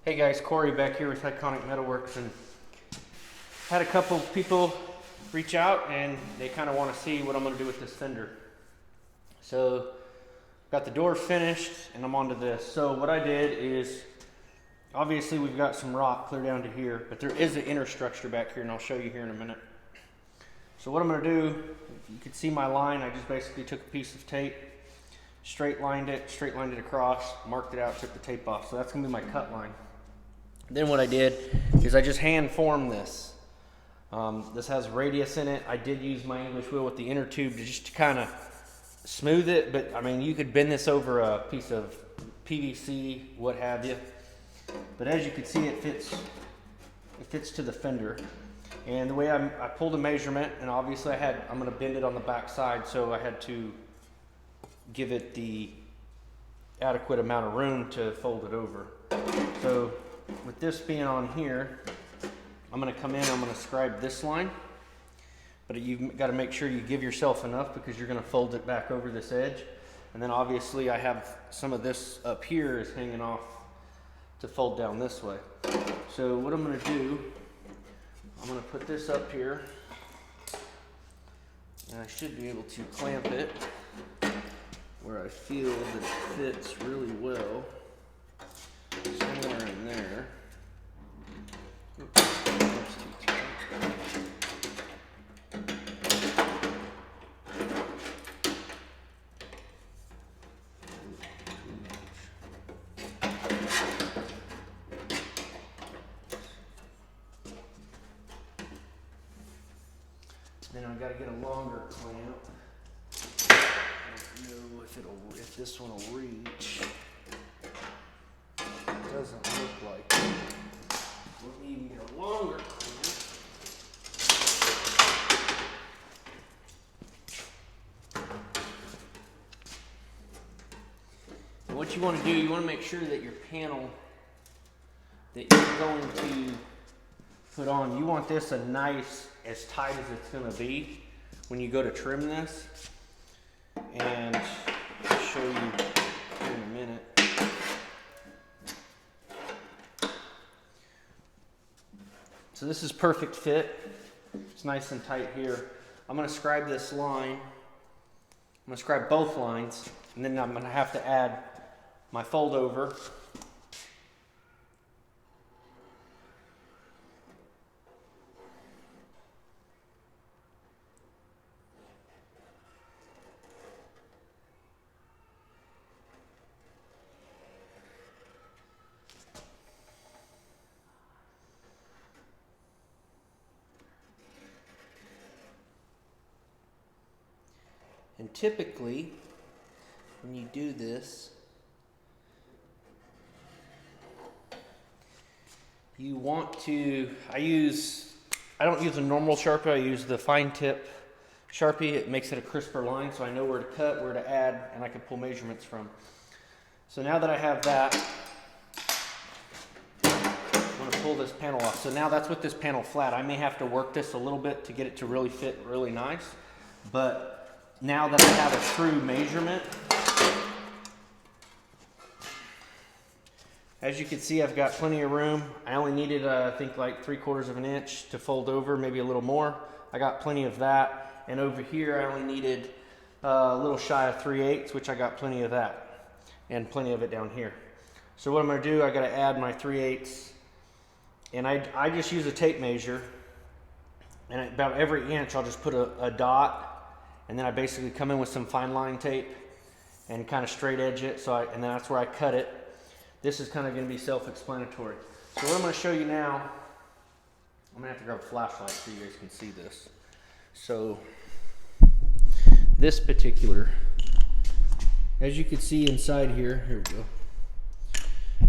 Hey guys, Corey back here with Iconic Metalworks, and had a couple people reach out and they kind of want to see what I'm going to do with this fender. So got the door finished and I'm onto this. So what I did is, obviously we've got some rock clear down to here, but there is an inner structure back here and I'll show you here in a minute. So what I'm going to do, if you can see my line, I just basically took a piece of tape, straight lined it across, marked it out, took the tape off. So that's going to be my cut line. Then what I did is I just hand formed this. This has radius in it. I did use my English wheel with the inner tube to just kind of smooth it, but I mean, you could bend this over a piece of PVC, what have you. But as you can see, it fits to the fender. And the way I pulled a measurement, and obviously I'm going to bend it on the back side, so I had to give it the adequate amount of room to fold it over. So with this being on here, I'm going to come in, I'm going to scribe this line, but you've got to make sure you give yourself enough because you're going to fold it back over this edge. And then obviously I have some of this up here is hanging off to fold down this way. So what I'm going to do, I'm going to put this up here, and I should be able to clamp it where I feel that it fits really well. Somewhere in there. Oops, that's too tight. Then I've got to get a longer clamp. I don't know if this one will reach. Doesn't look like it. Let me even get a longer clamp. And what you want to do, you want to make sure that your panel that you're going to put on, you want this a nice, as tight as it's going to be when you go to trim this. And I'll show you here in a minute. So this is perfect fit. It's nice and tight here. I'm going to scribe this line. I'm going to scribe both lines, and then I'm going to have to add my fold over. And typically, when you do this, you want to, I don't use a normal Sharpie, I use the fine tip Sharpie. It makes it a crisper line, so I know where to cut, where to add, and I can pull measurements from. So now that I have that, I'm going to pull this panel off. So now that's with this panel flat. I may have to work this a little bit to get it to really fit really nice, but now that I have a true measurement, as you can see, I've got plenty of room. I only needed, I think, like 3/4 of an inch to fold over, maybe a little more. I got plenty of that. And over here, I only needed a little shy of 3/8, which I got plenty of that, and plenty of it down here. So what I'm going to do, I got to add my 3/8, and I just use a tape measure, and about every inch, I'll just put a dot. And then I basically come in with some fine line tape and kind of straight edge it. And then that's where I cut it. This is kind of going to be self-explanatory. So what I'm going to show you now, I'm going to have to grab a flashlight so you guys can see this. So this particular, as you can see inside here we go.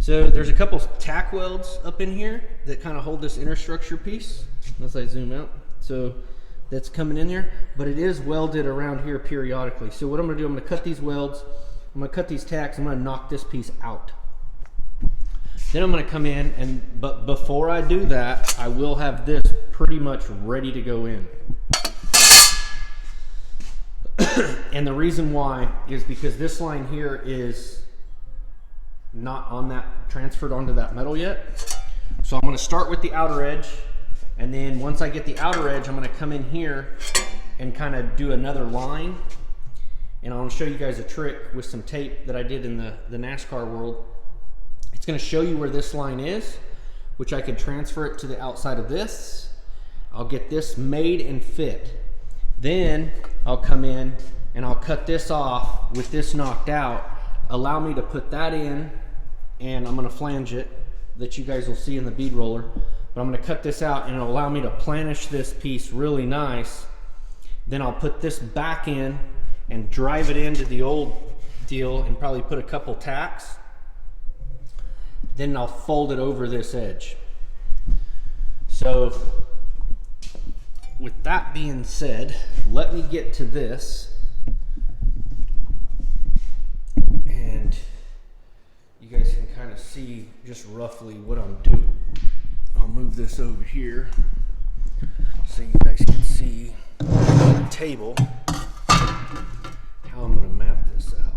So there's a couple tack welds up in here that kind of hold this inner structure piece. Unless I zoom out. So that's coming in there, but it is welded around here periodically. So what I'm going to do, I'm going to cut these welds, I'm going to cut these tacks, I'm going to knock this piece out. Then I'm going to come in, but before I do that, I will have this pretty much ready to go in. And the reason why is because this line here is not on that, transferred onto that metal yet. So I'm gonna start with the outer edge, and then once I get the outer edge, I'm gonna come in here and kind of do another line. And I'll show you guys a trick with some tape that I did in the NASCAR world. It's gonna show you where this line is, which I could transfer it to the outside of this. I'll get this made and fit. Then I'll come in and I'll cut this off with this knocked out. Allow me to put that in, and I'm gonna flange it, that you guys will see in the bead roller. But I'm gonna cut this out and it'll allow me to planish this piece really nice. Then I'll put this back in and drive it into the old deal and probably put a couple tacks. Then I'll fold it over this edge. So with that being said, let me get to this. And you guys can kind of see just roughly what I'm doing. I'll move this over here so you guys can see on the table how I'm going to map this out.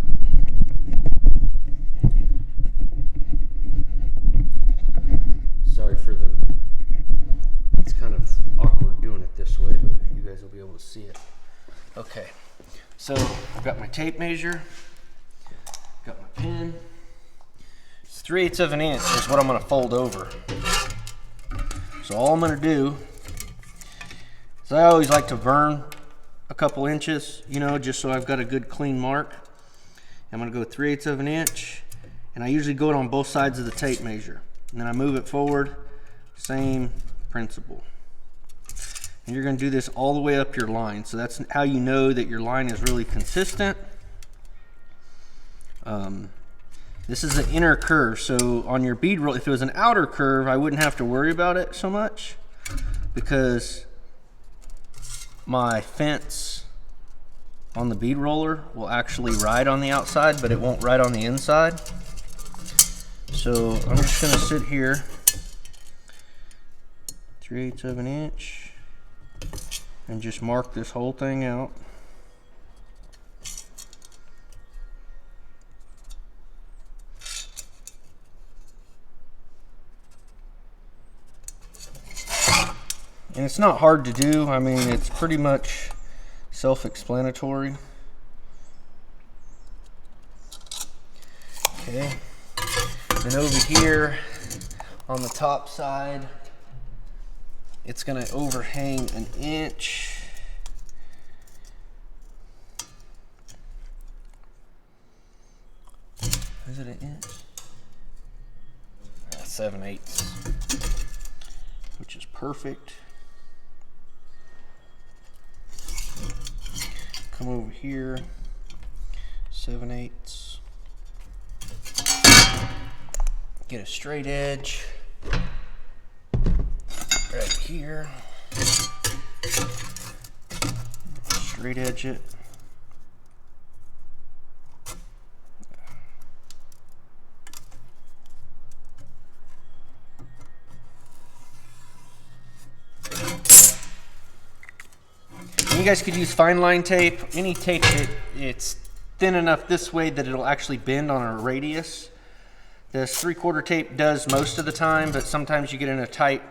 Sorry for the, it's kind of awkward doing it this way, but you guys will be able to see it. Okay, so I've got my tape measure, got my pin. It's 3/8 of an inch is what I'm going to fold over. So all I'm going to do is, I always like to burn a couple inches, you know, just so I've got a good clean mark. I'm going to go 3/8 of an inch, and I usually go it on both sides of the tape measure. And then I move it forward, same principle. And you're going to do this all the way up your line. So that's how you know that your line is really consistent. This is an inner curve, so on your bead roll, if it was an outer curve, I wouldn't have to worry about it so much, because my fence on the bead roller will actually ride on the outside, but it won't ride on the inside. So I'm just going to sit here, 3/8 of an inch, and just mark this whole thing out. And it's not hard to do. I mean, it's pretty much self-explanatory. Okay. Then over here on the top side, it's going to overhang 1 inch. Is it 1 inch? 7/8, which is perfect. Come over here, 7/8. Get a straight edge right here. Straight edge it. You guys could use fine line tape, any tape that it's thin enough this way that it'll actually bend on a radius. This 3/4 tape does most of the time, but sometimes you get in a tight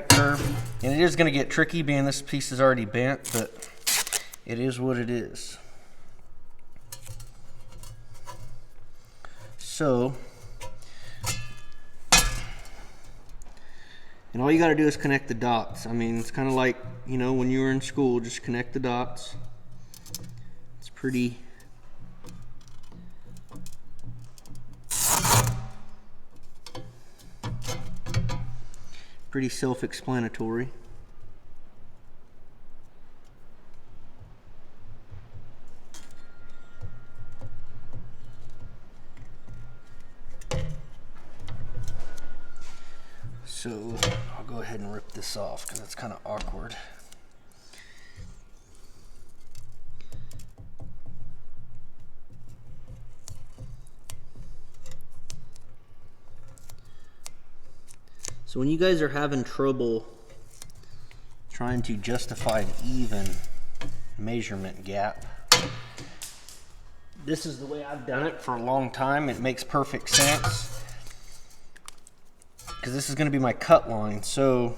curve, and it is going to get tricky being this piece is already bent, but it is what it is. So, and all you got to do is connect the dots. I mean, it's kind of like, you know, when you were in school, just connect the dots. It's pretty self-explanatory. So I'll go ahead and rip this off because it's kind of awkward. So when you guys are having trouble trying to justify an even measurement gap, This is the way I've done it for a long time. It makes perfect sense because this is going to be my cut line. So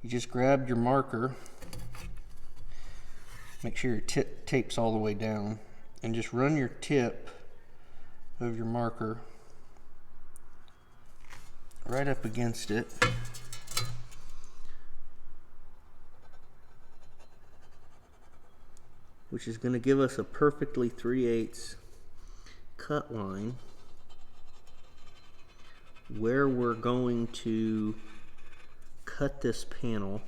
you just grab your marker, make sure your tape's all the way down, and just run your tip of your marker right up against it. Which is going to give us a perfectly 3/8 cut line where we're going to cut this panel.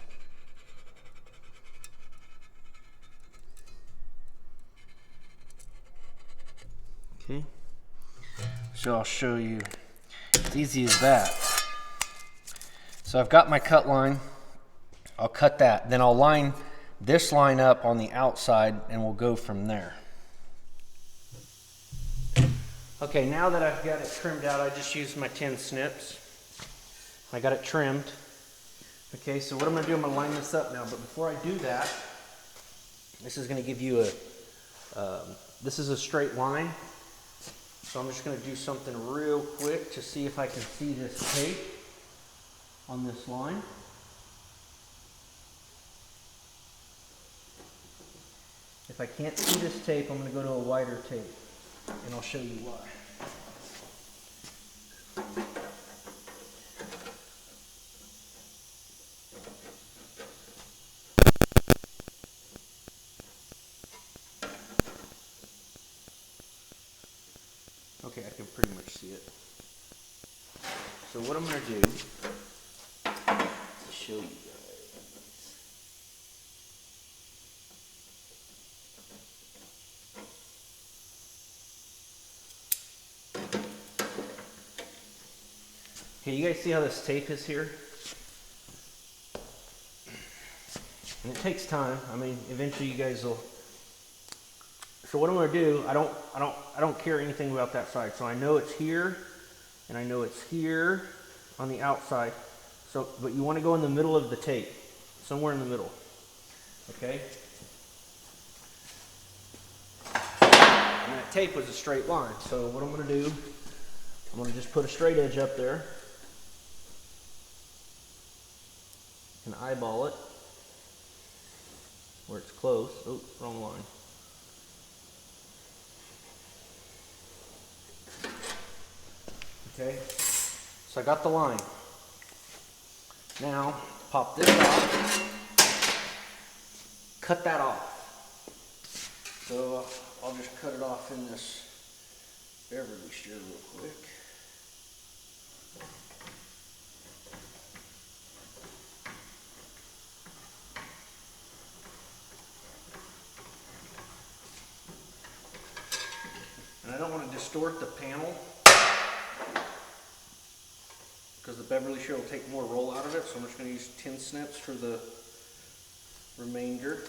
Okay, so I'll show you. It's easy as that. So I've got my cut line. I'll cut that. Then I'll line this line up on the outside and we'll go from there. Okay, now that I've got it trimmed out, I just used my 10 snips. I got it trimmed. Okay, so what I'm going to do, I'm going to line this up now, but before I do that, this is going to give you this is a straight line. So I'm just going to do something real quick to see if I can see this tape on this line. If I can't see this tape, I'm going to go to a wider tape, and I'll show you why. Okay, I can pretty much see it. So what I'm going to do to show you guys. Okay, you guys see how this tape is here? And it takes time. I mean, eventually you guys will. So what I'm going to do, I don't care anything about that side. So I know it's here, and I know it's here on the outside. So, but you want to go in the middle of the tape, somewhere in the middle. Okay. And that tape was a straight line. So what I'm going to do, I'm going to just put a straight edge up there. And eyeball it where it's close. Oh, wrong line. Okay, so I got the line. Now, pop this off, cut that off. So I'll just cut it off in this Beverly shear real quick. And I don't want to distort the panel because the Beverly shear will take more roll out of it, so I'm just going to use 10 snips for the remainder.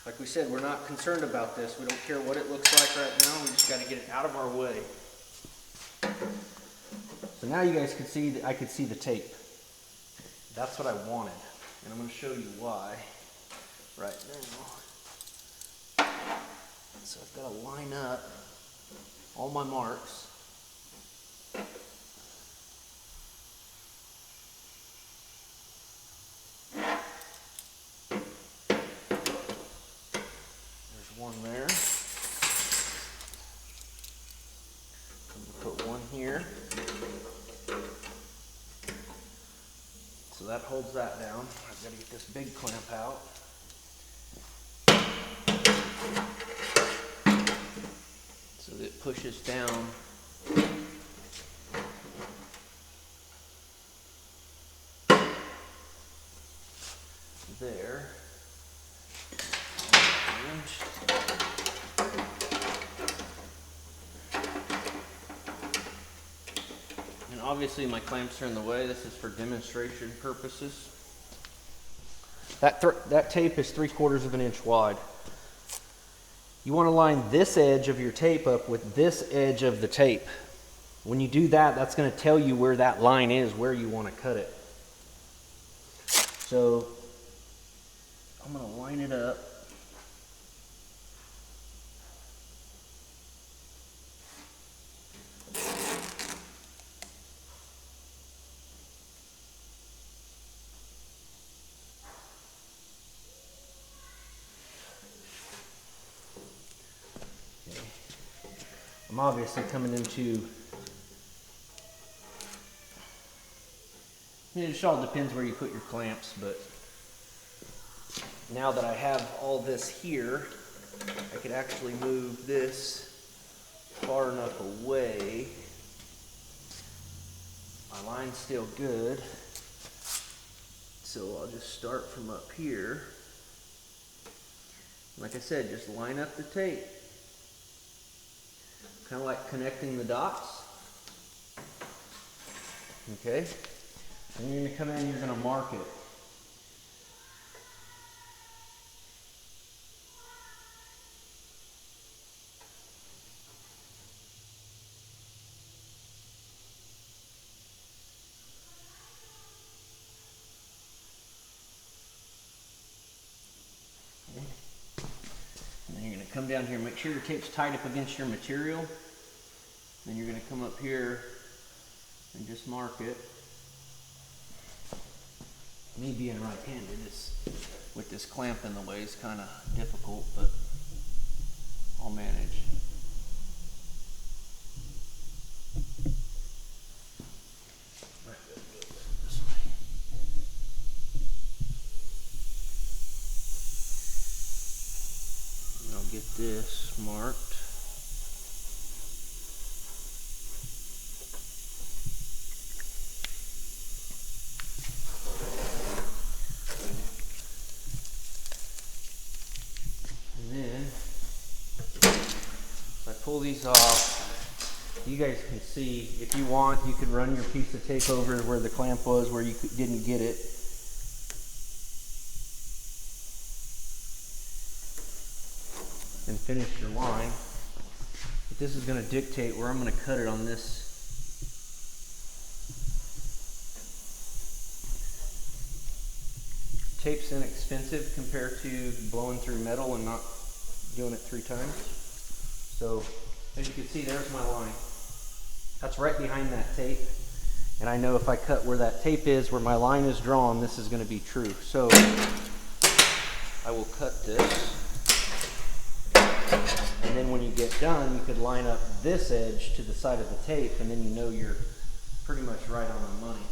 Like we said, we're not concerned about this. We don't care what it looks like right now. We just got to get it out of our way. So now you guys can see that I could see the tape. That's what I wanted, and I'm going to show you why right now. So I've got to line up all my marks. One there. Put one here. So that holds that down. I've got to get this big clamp out. So that it pushes down. There. And obviously my clamps are in the way. This is for demonstration purposes. That tape is 3/4 of an inch wide. You want to line this edge of your tape up with this edge of the tape. When you do that, that's going to tell you where that line is, where you want to cut it. So I'm going to line it up I'm obviously coming into, it just all depends where you put your clamps, but now that I have all this here, I could actually move this far enough away. My line's still good, so I'll just start from up here. Like I said, just line up the tape. Kind of like connecting the dots. Okay? Then you're going to come in and you're going to mark it. And then you're going to come down here and make sure your tape's tight up against your material. Then you're going to come up here and just mark it. Me being right-handed, with this clamp in the way, is kind of difficult, but I'll manage. This way. And I'll get this marked. Pull these off. You guys can see, if you want, you could run your piece of tape over where the clamp was, where you didn't get it. And finish your line. But this is going to dictate where I'm going to cut it on this. Tape's inexpensive compared to blowing through metal and not doing it 3 times. So, as you can see, there's my line. That's right behind that tape. And I know if I cut where that tape is, where my line is drawn, this is going to be true. So, I will cut this. And then when you get done, you could line up this edge to the side of the tape, and then you know you're pretty much right on the money.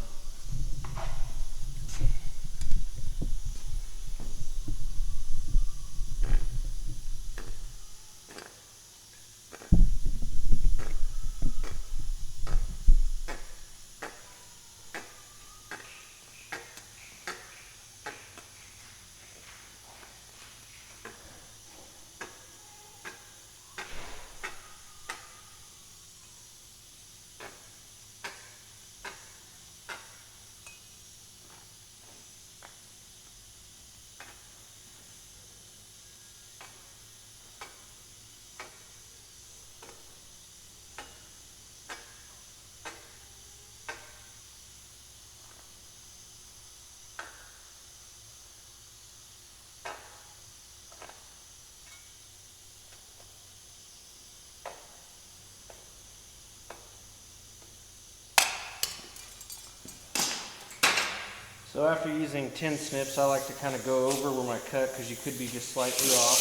So after using 10 snips, I like to kind of go over where my cut, because you could be just slightly off.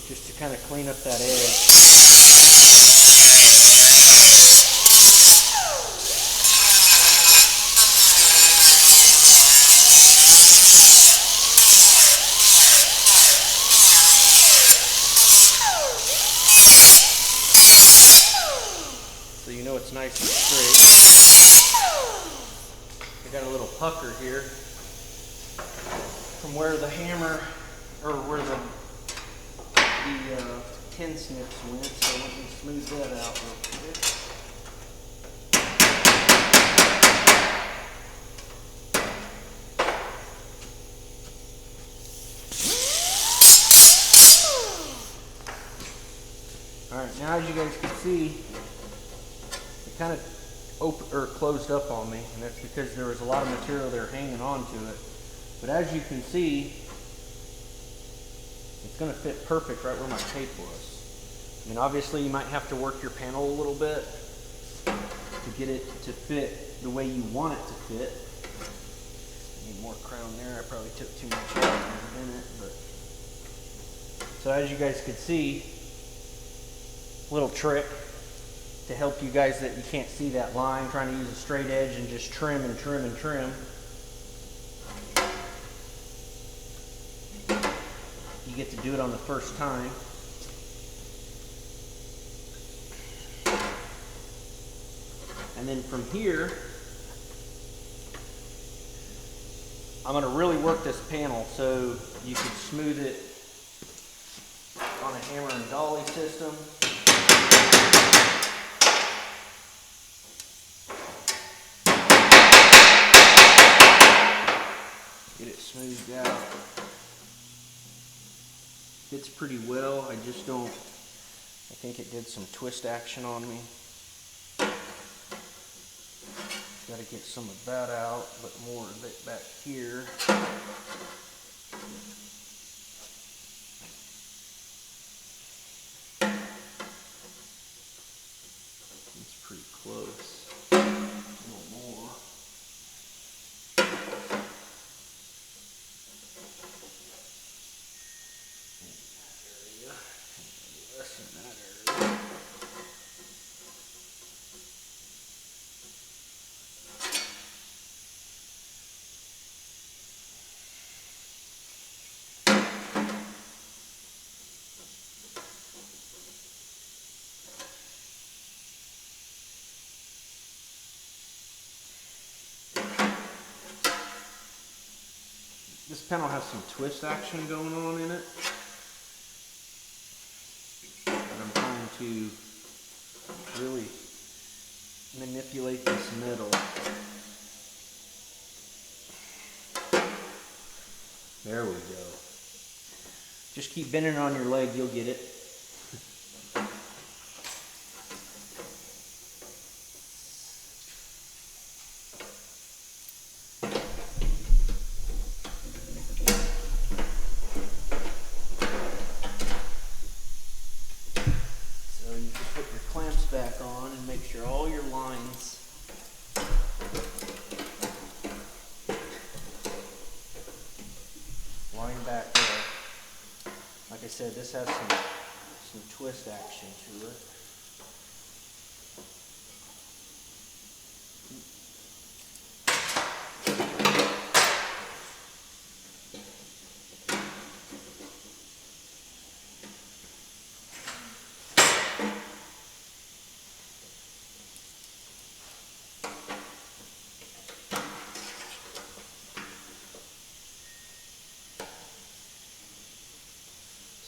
Just to kind of clean up that edge. So you know it's nice and straight. I got a little pucker here from where the hammer, or where the 10 snips went, so let me smooth that out real quick. Alright, now as you guys can see, kind of closed up on me, and that's because there was a lot of material there hanging on to it. But as you can see, it's going to fit perfect right where my tape was. I mean, obviously you might have to work your panel a little bit to get it to fit the way you want it to fit. I need more crown there. I probably took too much out. So as you guys could see, little trick to help you guys that you can't see that line, trying to use a straight edge and just trim and trim and trim. You get to do it on the first time. And then from here, I'm going to really work this panel so you can smooth it on a hammer and dolly system. Get it smoothed out. Fits pretty well. I just don't, I think it did some twist action on me. Got to get some of that out, but more of it back here. It's pretty close. A little more. In that area. Less in that area. This panel has some twist action going on in it. And I'm trying to really manipulate this middle. There we go. Just keep bending on your leg, you'll get it. Back on and make sure all your lines line back there. Like I said, this has some twist action to it.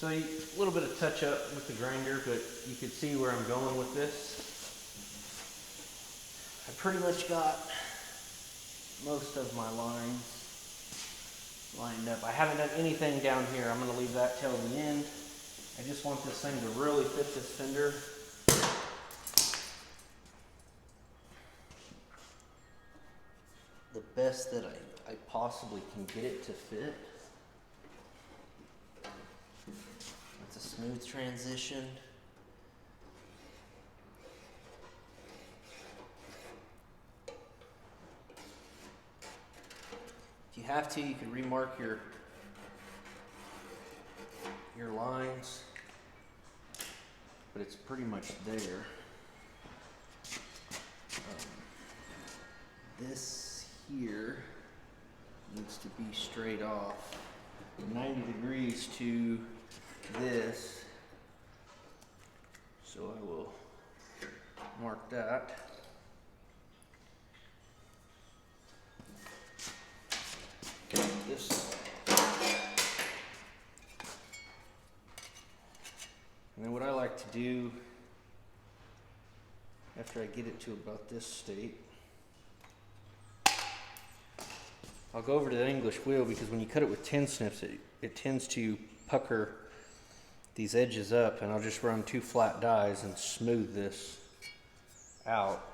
So a little bit of touch up with the grinder, but you can see where I'm going with this. I pretty much got most of my lines lined up. I haven't done anything down here. I'm going to leave that till the end. I just want this thing to really fit this fender. The best that I possibly can get it to fit. It's a smooth transition. If you have to, you can remark your lines, but it's pretty much there. This here needs to be straight off 90 degrees to this, so I will mark that. This, and then what I like to do after I get it to about this state, I'll go over to the English wheel, because when you cut it with tin snips, it tends to pucker these edges up, and I'll just run 2 flat dies and smooth this out.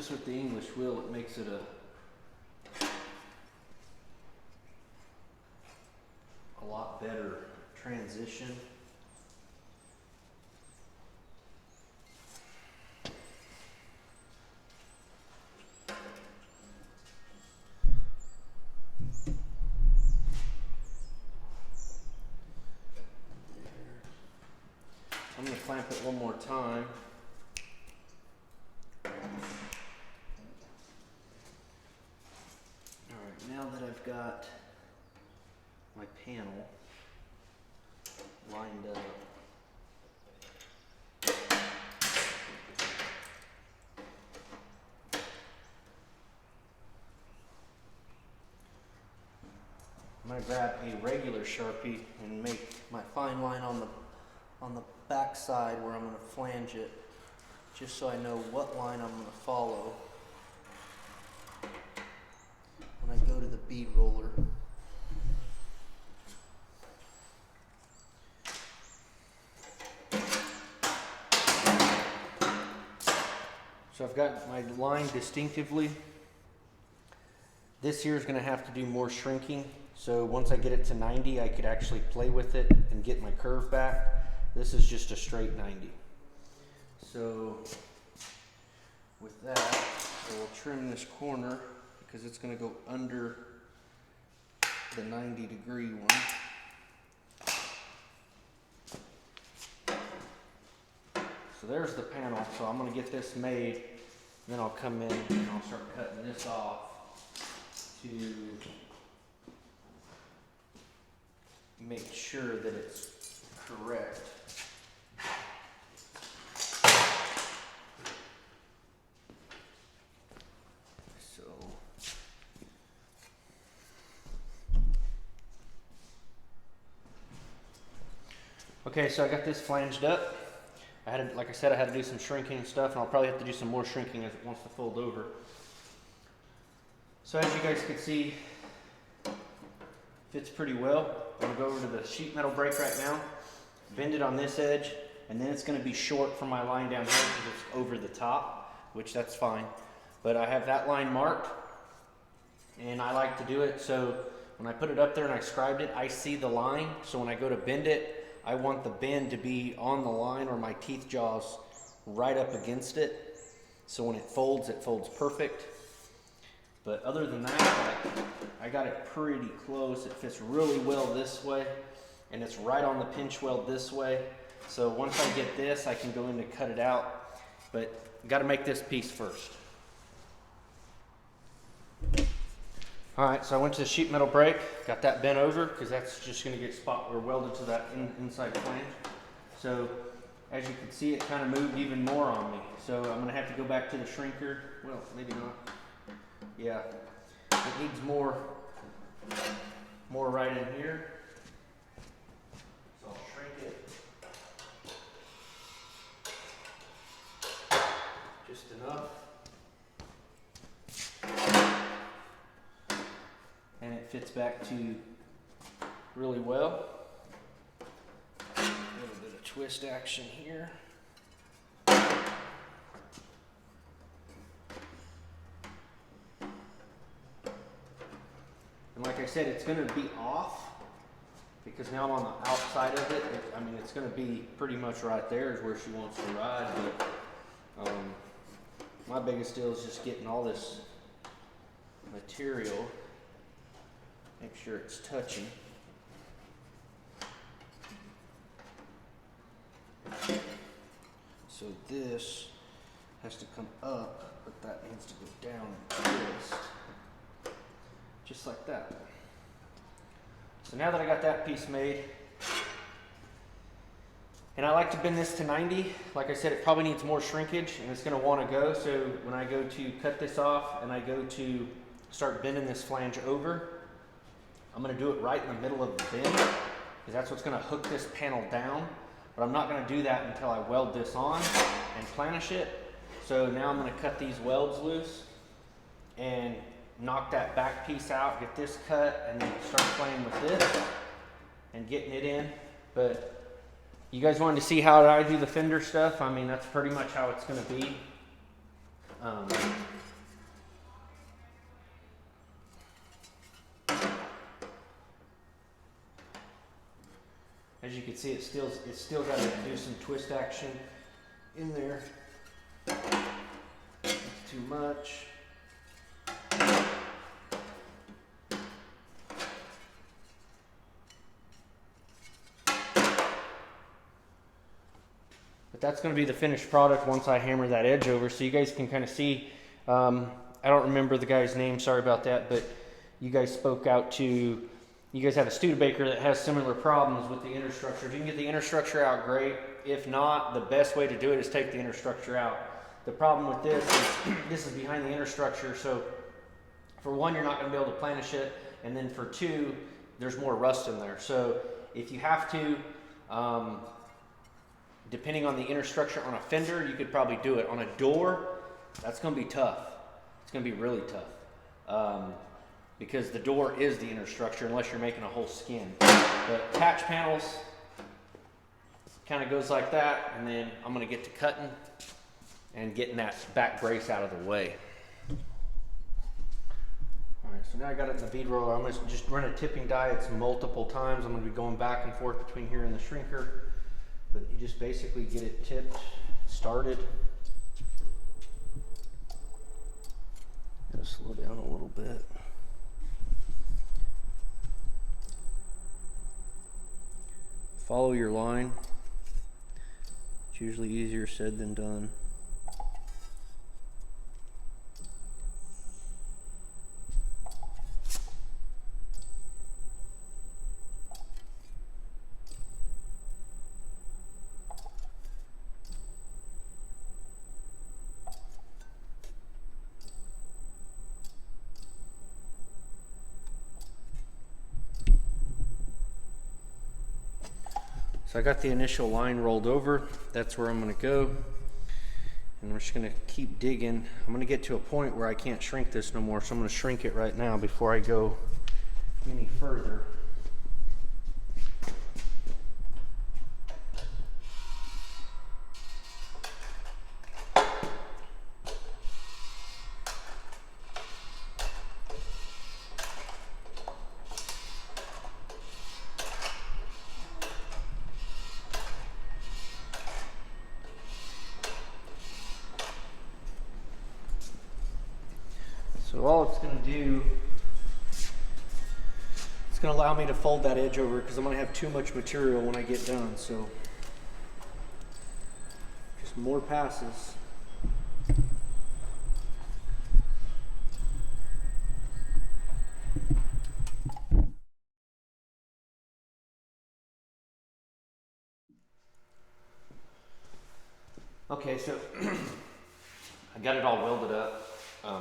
this with the English wheel, it makes it a lot better transition. I'm going to clamp it one more time. Alright, now that I've got my panel lined up, I'm going to grab a regular Sharpie and make my fine line on the back side where I'm going to flange it, just so I know what line I'm going to follow when I go to the bead roller. So I've got my line distinctively. This here is going to have to do more shrinking. So once I get it to 90, I could actually play with it and get my curve back. This is just a straight 90. So with that, I will trim this corner because it's going to go under the 90-degree one. So there's the panel. So I'm going to get this made, and then I'll come in and I'll start cutting this off to make sure that it's correct. Okay, so I got this flanged up. Like I said, I had to do some shrinking and stuff, and I'll probably have to do some more shrinking as it wants to fold over. So as you guys can see, fits pretty well. I'm gonna go over to the sheet metal brake right now, bend it on this edge, and then it's gonna be short from my line down here because it's over the top, which that's fine. But I have that line marked, and I like to do it so when I put it up there and I scribed it, I see the line. So when I go to bend it, I want the bend to be on the line or my teeth jaws right up against it. So when it folds perfect. But other than that, I got it pretty close. It fits really well this way, and it's right on the pinch weld this way. So once I get this, I can go in to cut it out. But got to make this piece first. Alright, so I went to the sheet metal brake, got that bent over because that's just going to get spot or welded to that inside flange. So as you can see, it kind of moved even more on me. So I'm going to have to go back to the shrinker. Well, maybe not. Yeah, it needs more right in here. So I'll shrink it just enough. And it fits back to really well. A little bit of twist action here. And like I said, it's going to be off because now I'm on the outside of it. I mean, it's going to be pretty much right there is where she wants to ride. But my biggest deal is just getting all this material. Make sure it's touching. So this has to come up, but that needs to go down and twist. Just like that. So now that I got that piece made, and I like to bend this to 90. Like I said, it probably needs more shrinkage and it's going to want to go. So when I go to cut this off and I go to start bending this flange over, I'm going to do it right in the middle of the bend because that's what's going to hook this panel down. But I'm not going to do that until I weld this on and planish it. So now I'm going to cut these welds loose and knock that back piece out, get this cut, and then start playing with this and getting it in. But you guys wanted to see how I do the fender stuff. I mean, that's pretty much how it's going to be. Um, as you can see, it's still got to do some twist action in there. It's too much. But that's going to be the finished product once I hammer that edge over, so you guys can kind of see. I don't remember the guy's name, sorry about that, but you guys spoke out to, you guys have a Studebaker that has similar problems with the inner structure. If you can get the inner structure out, great. If not, the best way to do it is take the inner structure out. The problem with this is this is behind the inner structure, so for one, you're not going to be able to planish it, and then for two, there's more rust in there. So if you have to, depending on the inner structure on a fender, you could probably do it. On a door, that's going to be tough. It's going to be really tough because the door is the inner structure unless you're making a whole skin. The attach panels kind of goes like that, and then I'm going to get to cutting and getting that back brace out of the way. All right, so now I got it in the bead roller. I'm going to just run a tipping die. It's multiple times. I'm going to be going back and forth between here and the shrinker. But you just basically get it tipped, started. Gotta slow down a little bit. Follow your line. It's usually easier said than done. So I got the initial line rolled over. That's where I'm going to go. And I'm just going to keep digging. I'm going to get to a point where I can't shrink this no more. So I'm going to shrink it right now before I go any further. So all it's going to do, it's going to allow me to fold that edge over because I'm going to have too much material when I get done. So just more passes. Okay, so I got it all welded up.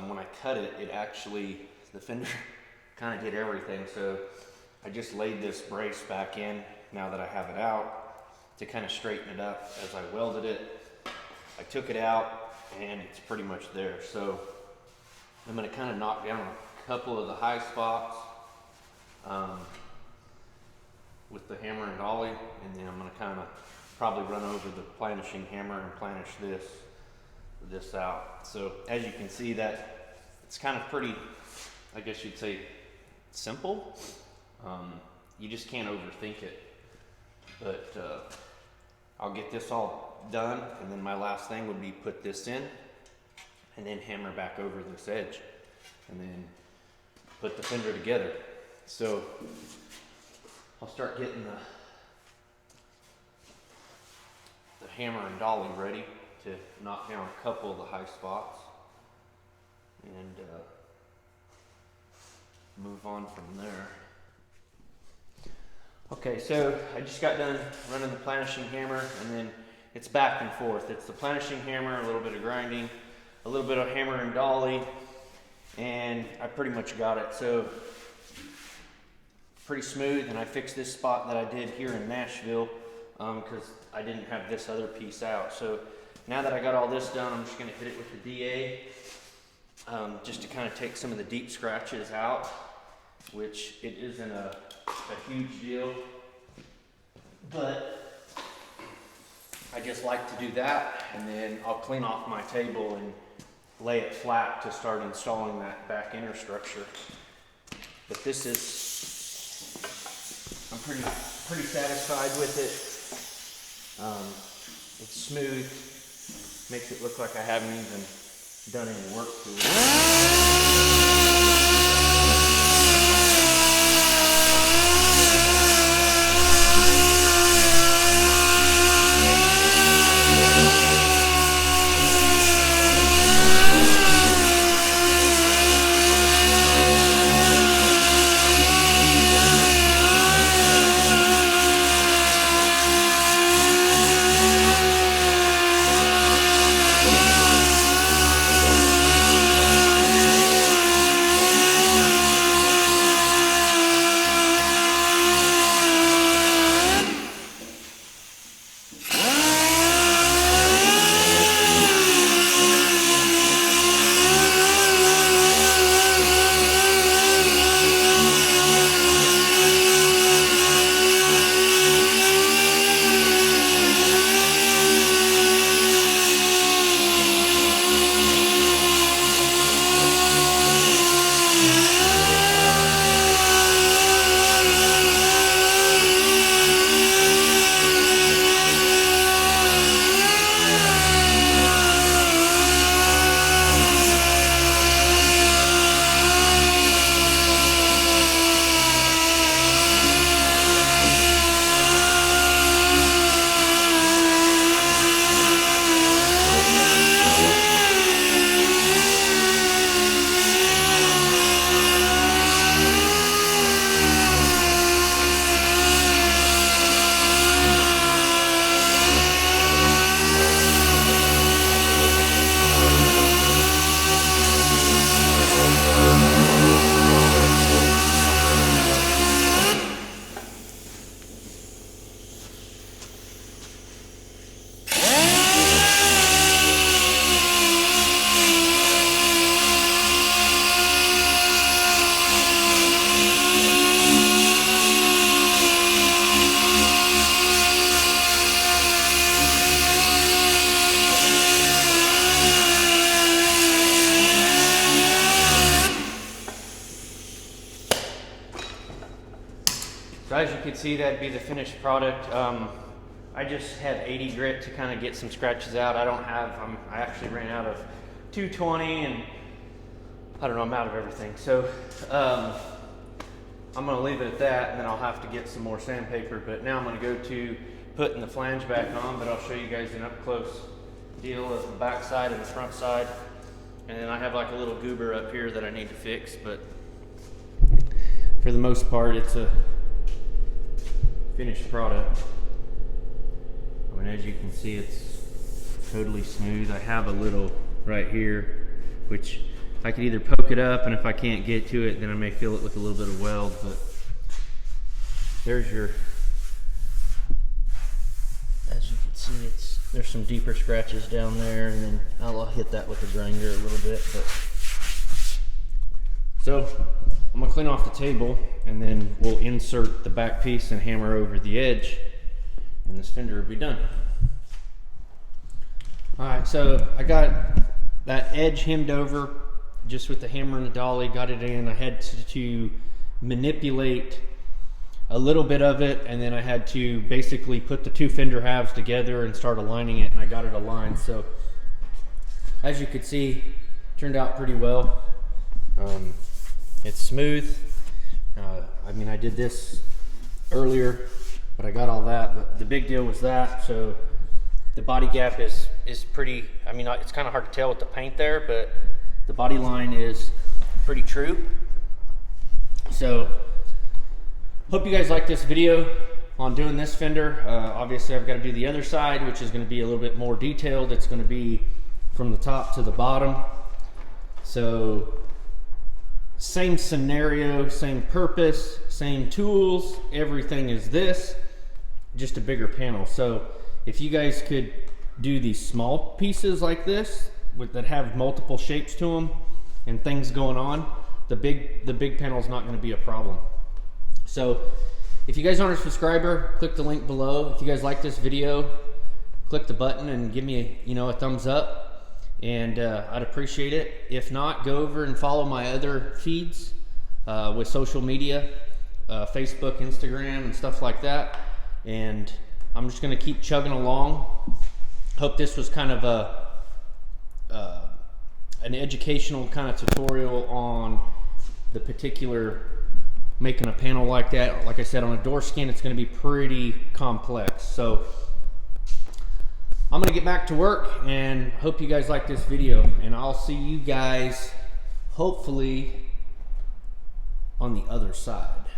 When I cut it, it actually, the fender kind of did everything. So I just laid this brace back in now that I have it out to kind of straighten it up as I welded it. I took it out and it's pretty much there. So I'm going to kind of knock down a couple of the high spots with the hammer and dolly, and then I'm going to kind of probably run over the planishing hammer and planish this out. So as you can see, that it's kind of pretty, I guess you'd say, simple. You just can't overthink it. But I'll get this all done, and then my last thing would be put this in and then hammer back over this edge and then put the fender together. So I'll start getting the hammer and dolly ready to knock down a couple of the high spots and move on from there. Okay, so I just got done running the planishing hammer, and then it's back and forth. It's the planishing hammer, a little bit of grinding, a little bit of hammer and dolly, and I pretty much got it. So pretty smooth, and I fixed this spot that I did here in Nashville because I didn't have this other piece out. So now that I got all this done, I'm just going to hit it with the DA just to kind of take some of the deep scratches out, which it isn't a huge deal, but I just like to do that, and then I'll clean off my table lay it flat to start installing that back inner structure. But this is, I'm pretty satisfied with it. It's smooth, makes it look like I haven't even done any work to it. So as you can see, that'd be the finished product. I just had 80 grit to kind of get some scratches out. I actually ran out of 220 and I don't know, I'm out of everything. So I'm gonna leave it at that, and then I'll have to get some more sandpaper. But now I'm gonna go to putting the flange back on, but I'll show you guys an up close deal of the back side and the front side. And then I have like a little goober up here that I need to fix, but for the most part, it's a finished product. I mean, as you can see, it's totally smooth. I have a little right here, which I could either poke it up, and if I can't get to it, then I may fill it with a little bit of weld, but there's your, as you can see, there's some deeper scratches down there, and then I'll hit that with the grinder a little bit. But so I'm gonna clean off the table, and then we'll insert the back piece and hammer over the edge, and this fender will be done. All right, so I got that edge hemmed over just with the hammer and the dolly, got it in. I had to manipulate a little bit of it, and then I had to basically put the two fender halves together and start aligning it, and I got it aligned. So as you could see, turned out pretty well. It's smooth. I mean, I did this earlier, but I got all that, but the big deal was that. So the body gap is pretty, I mean, it's kind of hard to tell with the paint there, but the body line is pretty true. So hope you guys like this video on doing this fender. Obviously I've got to do the other side, which is going to be a little bit more detailed. It's going to be from the top to the bottom. So same scenario, same purpose, same tools, everything is this, just a bigger panel. So if you guys could do these small pieces like this that have multiple shapes to them and things going on, the big panel is not going to be a problem. So if you guys aren't a subscriber, click the link below. If you guys like this video, click the button and give me a thumbs up. and I'd appreciate it. If not, go over and follow my other feeds with social media, Facebook, Instagram, and stuff like that. And I'm just going to keep chugging along. Hope this was kind of an educational kind of tutorial on the particular making a panel like that. Like I said, on a door skin, it's going to be pretty complex. So I'm going to get back to work, and hope you guys like this video, and I'll see you guys hopefully on the other side.